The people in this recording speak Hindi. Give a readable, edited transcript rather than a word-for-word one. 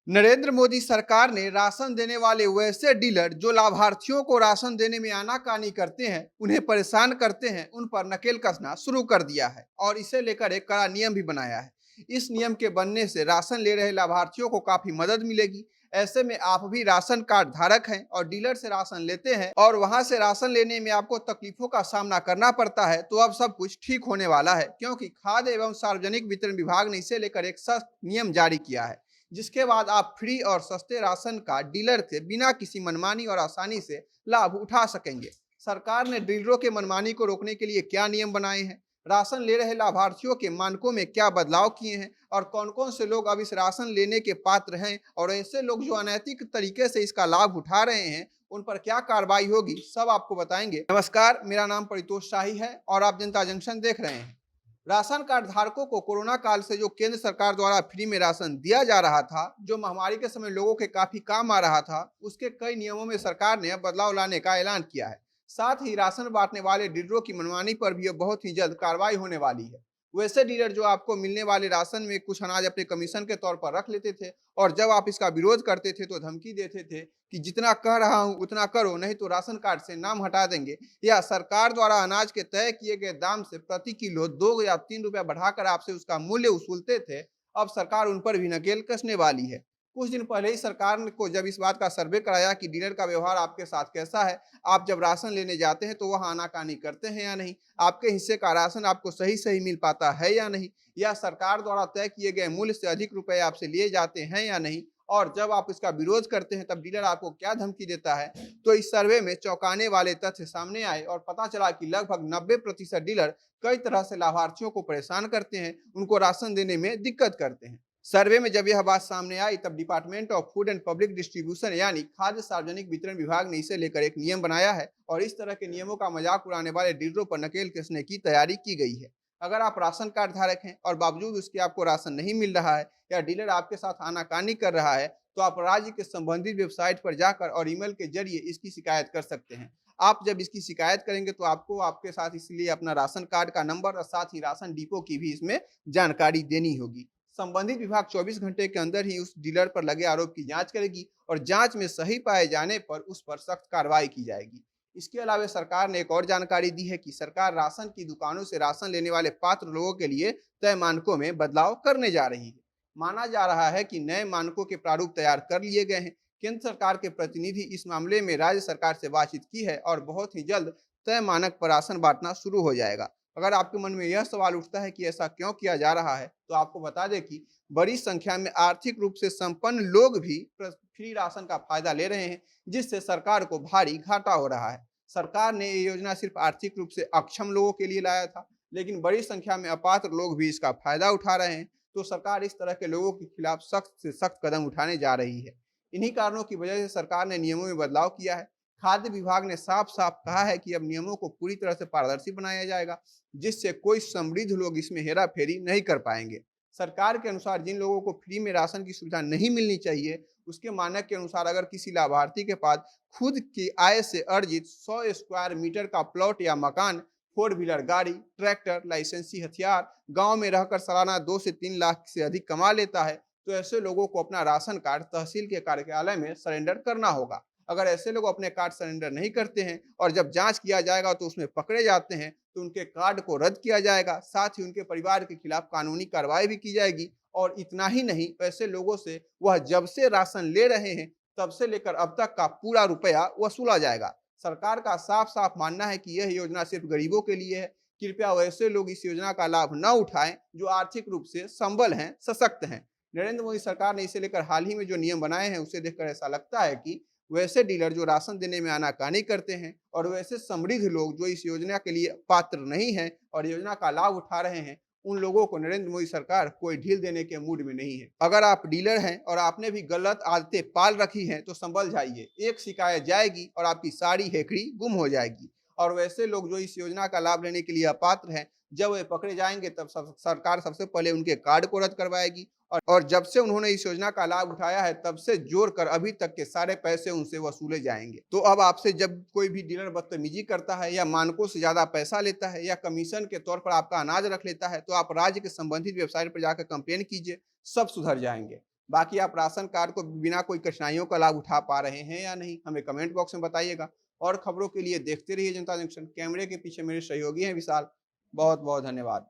नरेंद्र मोदी सरकार ने राशन देने वाले वैसे डीलर जो लाभार्थियों को राशन देने में आनाकानी करते हैं, उन्हें परेशान करते हैं, उन पर नकेल कसना शुरू कर दिया है और इसे लेकर एक कड़ा नियम भी बनाया है। इस नियम के बनने से राशन ले रहे लाभार्थियों को काफी मदद मिलेगी। ऐसे में आप भी राशन कार्ड धारक हैं और डीलर से राशन लेते हैं और वहां से राशन लेने में आपको तकलीफों का सामना करना पड़ता है, तो अब सब कुछ ठीक होने वाला है, क्योंकि खाद्य एवं सार्वजनिक वितरण विभाग ने इसे लेकर एक सख्त नियम जारी किया है, जिसके बाद आप फ्री और सस्ते राशन का डीलर से बिना किसी मनमानी और आसानी से लाभ उठा सकेंगे। सरकार ने डीलरों के मनमानी को रोकने के लिए क्या नियम बनाए हैं, राशन ले रहे लाभार्थियों के मानकों में क्या बदलाव किए हैं और कौन कौन से लोग अब इस राशन लेने के पात्र हैं और ऐसे लोग जो अनैतिक तरीके से इसका लाभ उठा रहे हैं उन पर क्या कार्रवाई होगी, सब आपको बताएंगे। नमस्कार, मेरा नाम परितोष शाही है और आप जनता जंक्शन देख रहे हैं। राशन कार्ड धारकों को कोरोना काल से जो केंद्र सरकार द्वारा फ्री में राशन दिया जा रहा था, जो महामारी के समय लोगों के काफी काम आ रहा था, उसके कई नियमों में सरकार ने अब बदलाव लाने का ऐलान किया है। साथ ही राशन बांटने वाले डीलरों की मनमानी पर भी अब बहुत ही जल्द कार्रवाई होने वाली है। वैसे डीलर जो आपको मिलने वाले राशन में कुछ अनाज अपने कमीशन के तौर पर रख लेते थे और जब आप इसका विरोध करते थे तो धमकी देते थे कि जितना कह रहा हूं उतना करो, नहीं तो राशन कार्ड से नाम हटा देंगे, या सरकार द्वारा अनाज के तय किए गए दाम से प्रति किलो 2 या 3 रुपया बढ़ाकर आपसे उसका मूल्य वसूलते थे, अब सरकार उन पर भी नकेल कसने वाली है। कुछ दिन पहले ही सरकार को जब इस बात का सर्वे कराया कि डीलर का व्यवहार आपके साथ कैसा है, आप जब राशन लेने जाते हैं तो वह आनाकानी करते हैं या नहीं, आपके हिस्से का राशन आपको सही सही मिल पाता है या नहीं, या सरकार द्वारा तय किए गए मूल्य से अधिक रुपए आपसे लिए जाते हैं या नहीं, और जब आप इसका विरोध करते हैं तब डीलर आपको क्या धमकी देता है। तो इस सर्वे में चौंकाने वाले तथ्य सामने आए और पता चला कि लगभग 90% डीलर कई तरह से लाभार्थियों को परेशान करते हैं, उनको राशन देने में दिक्कत करते हैं। सर्वे में जब यह बात सामने आई तब department of food and public distribution यानी खाद्य सार्वजनिक वितरण विभाग ने इसे लेकर एक नियम बनाया है और इस तरह के नियमों का मजाक उड़ाने वाले डीलरों पर नकेल कसने की तैयारी की गई है। अगर आप राशन कार्ड धारक हैं और बावजूद उसके आपको राशन नहीं मिल रहा है या डीलर आपके साथ आनाकानी कर रहा है, तो आप राज्य के संबंधित वेबसाइट पर जाकर और ईमेल के जरिए इसकी शिकायत कर सकते हैं। आप जब इसकी शिकायत करेंगे तो आपको आपके साथ इसलिए अपना राशन कार्ड का नंबर और साथ ही राशन डिपो की भी इसमें जानकारी देनी होगी। संबंधित विभाग 24 घंटे के अंदर ही उस डीलर पर लगे आरोप की जांच करेगी और जांच में सही पाए जाने पर उस पर सख्त कार्रवाई की जाएगी। इसके अलावा सरकार ने एक और जानकारी दी है कि सरकार राशन की दुकानों से राशन लेने वाले पात्र लोगों के लिए तय मानकों में बदलाव करने जा रही है। माना जा रहा है कि नए मानकों के प्रारूप तैयार कर लिए गए हैं। केंद्र सरकार के प्रतिनिधि इस मामले में राज्य सरकार से बातचीत की है और बहुत ही जल्द तय मानक पर राशन बांटना शुरू हो जाएगा। अगर आपके मन में यह सवाल उठता है कि ऐसा क्यों किया जा रहा है, तो आपको बता दें कि बड़ी संख्या में आर्थिक रूप से संपन्न लोग भी फ्री राशन का फायदा ले रहे हैं, जिससे सरकार को भारी घाटा हो रहा है। सरकार ने ये योजना सिर्फ आर्थिक रूप से अक्षम लोगों के लिए लाया था, लेकिन बड़ी संख्या में अपात्र लोग भी इसका फायदा उठा रहे हैं, तो सरकार इस तरह के लोगों के खिलाफ सख्त से सख्त कदम उठाने जा रही है। इन्हीं कारणों की वजह से सरकार ने नियमों में बदलाव किया है। खाद्य विभाग ने साफ साफ कहा है कि अब नियमों को पूरी तरह से पारदर्शी बनाया जाएगा, जिससे कोई समृद्ध लोग इसमें हेरा फेरी नहीं कर पाएंगे। सरकार के अनुसार जिन लोगों को फ्री में राशन की सुविधा नहीं मिलनी चाहिए, उसके मानक के अनुसार अगर किसी लाभार्थी के पास खुद की आय से अर्जित 100 स्क्वायर मीटर का प्लॉट या मकान, 4 व्हीलर गाड़ी, ट्रैक्टर, लाइसेंसी हथियार, गांव में रहकर सालाना 2 से 3 लाख से अधिक कमा लेता है, तो ऐसे लोगों को अपना राशन कार्ड तहसील के कार्यालय में सरेंडर करना होगा। अगर ऐसे लोग अपने कार्ड सरेंडर नहीं करते हैं और जब जांच किया जाएगा तो उसमें पकड़े जाते हैं, तो उनके कार्ड को रद्द किया जाएगा, साथ ही उनके परिवार के खिलाफ कानूनी कार्रवाई भी की जाएगी। और इतना ही नहीं, ऐसे लोगों से वह जब से राशन ले रहे हैं तब से लेकर अब तक का पूरा रुपया वसूला जाएगा। सरकार का साफ साफ मानना है कि यह योजना सिर्फ गरीबों के लिए है। कृपया वैसे लोग इस योजना का लाभ न उठाएं जो आर्थिक रूप से संबल हैं, सशक्त हैं। नरेंद्र मोदी सरकार ने इसे लेकर हाल ही में जो नियम बनाए हैं उसे देखकर ऐसा लगता है कि वैसे डीलर जो राशन देने में आनाकानी करते हैं और वैसे समृद्ध लोग जो इस योजना के लिए पात्र नहीं हैं और योजना का लाभ उठा रहे हैं, उन लोगों को नरेंद्र मोदी सरकार कोई ढील देने के मूड में नहीं है। अगर आप डीलर हैं और आपने भी गलत आदतें पाल रखी हैं तो संभल जाइए, एक शिकायत जाएगी और आपकी सारी हेकड़ी गुम हो जाएगी। और वैसे लोग जो इस योजना का लाभ लेने के लिए अपात्र हैं, जब वे पकड़े जाएंगे तब सरकार सबसे पहले उनके कार्ड को रद्द करवाएगी और जब से उन्होंने इस योजना का लाभ उठाया है तब से जोड़कर अभी तक के सारे पैसे उनसे वसूले जाएंगे। तो अब आपसे जब कोई भी डीलर बदतमीजी करता है या मानकों से ज्यादा पैसा लेता है या कमीशन के तौर पर आपका अनाज रख लेता है, तो आप राज्य के संबंधित वेबसाइट पर जाकर कंप्लेन कीजिए, सब सुधर जाएंगे। बाकी आप राशन कार्ड को बिना कोई कठिनाइयों का लाभ उठा पा रहे हैं या नहीं, हमें कमेंट बॉक्स में बताइएगा। और खबरों के लिए देखते रहिए जनता जंक्शन। कैमरे के पीछे मेरे सहयोगी हैं विशाल। बहुत-बहुत धन्यवाद।